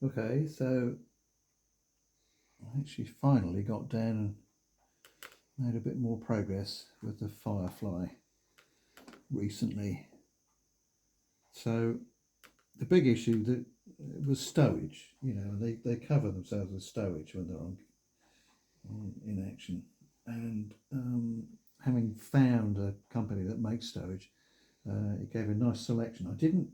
Okay, so I actually finally got down and made a bit more progress with the Firefly recently. So the big issue that was stowage. You know, they cover themselves with stowage when they're in action. And having found a company that makes stowage, it gave a nice selection. I didn't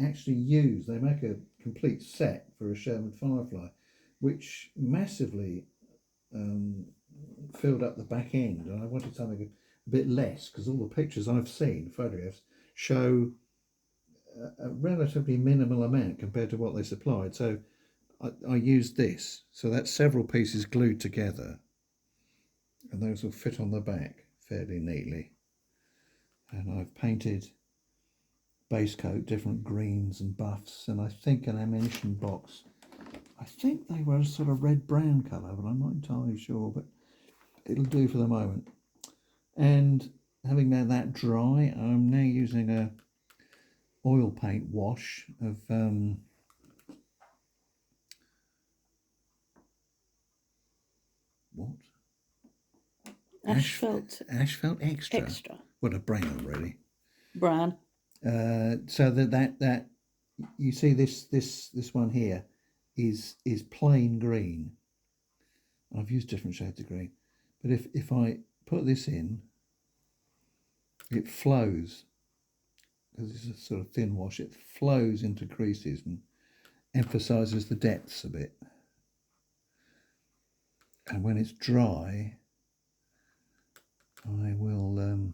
actually use. They make a complete set for a Sherman Firefly, which massively filled up the back end, and I wanted something a bit less because all the pictures I've seen, photographs, show a relatively minimal amount compared to what they supplied. So I used this. So that's several pieces glued together, and those will fit on the back fairly neatly. And I've painted base coat different greens and buffs, and I think an ammunition box. I think they were a sort of red-brown colour, but I'm not entirely sure, but it'll do for the moment. And having now that dry, I'm now using a oil paint wash of what? Asphalt Extra. What a brown, really. Brown. So that you see this one here is plain green. I've used different shades of green, but if I put this in, it flows because it's a sort of thin wash. It flows into creases and emphasises the depths a bit. And when it's dry, I will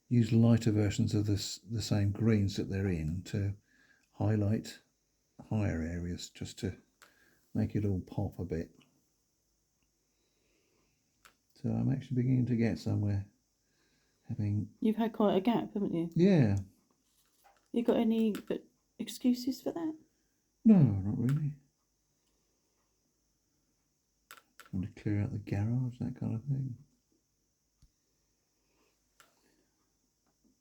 use lighter versions of the same greens that they're in to highlight higher areas, just to make it all pop a bit. So I'm actually beginning to get somewhere. You've had quite a gap, haven't you? Yeah. You got any excuses for that? No, not really. Want to clear out the garage, that kind of thing.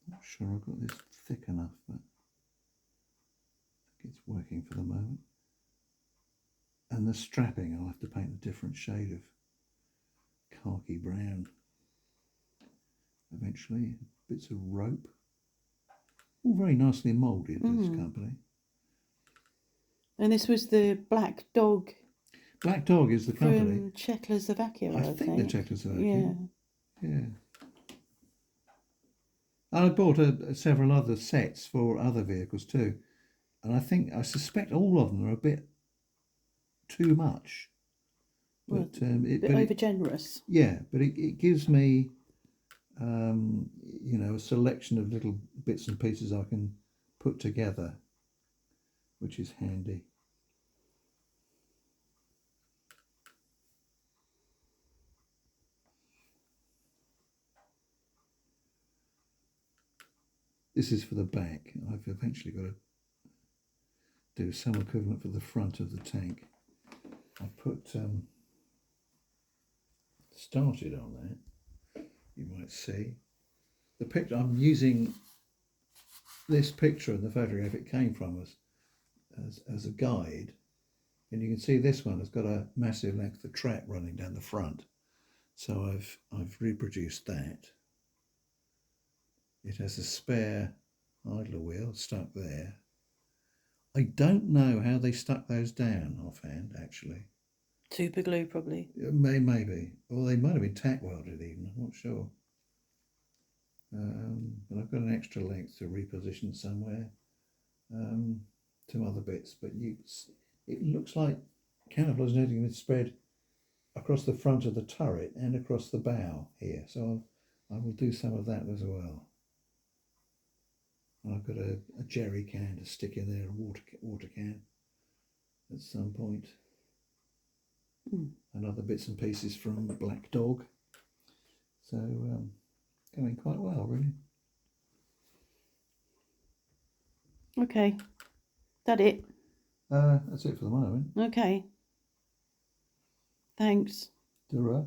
Not sure I've got this thick enough, but I think it's working for the moment. And the strapping, I'll have to paint a different shade of khaki brown eventually. Bits of rope, all very nicely moulded. This company. And this was the Black Dog. Black Dog is the company from Czechoslovakia. I think they're Czechoslovakia. Yeah. And I bought several other sets for other vehicles too, and I suspect all of them are a bit too much. But over generous. Yeah, but it gives me, you know, a selection of little bits and pieces I can put together, which is handy. This is for the back. I've eventually got to do some equivalent for the front of the tank. I put started on that. You might see the picture. I'm using this picture and the photograph it came from us as a guide, and you can see this one has got a massive length of track running down the front. So I've reproduced that. It has a spare idler wheel stuck there. I don't know how they stuck those down offhand, actually. Super glue, probably. Maybe. Or they might have been tack welded even, I'm not sure. But I've got an extra length to reposition somewhere. Some other bits, but it looks like camouflage netting is spread across the front of the turret and across the bow here. So I will do some of that as well. I've got a jerry can to stick in there, a water can at some point. And other bits and pieces from Black Dog. So going quite well, really. Okay, that it? That's it for the moment. Okay. Thanks. Ta-ra.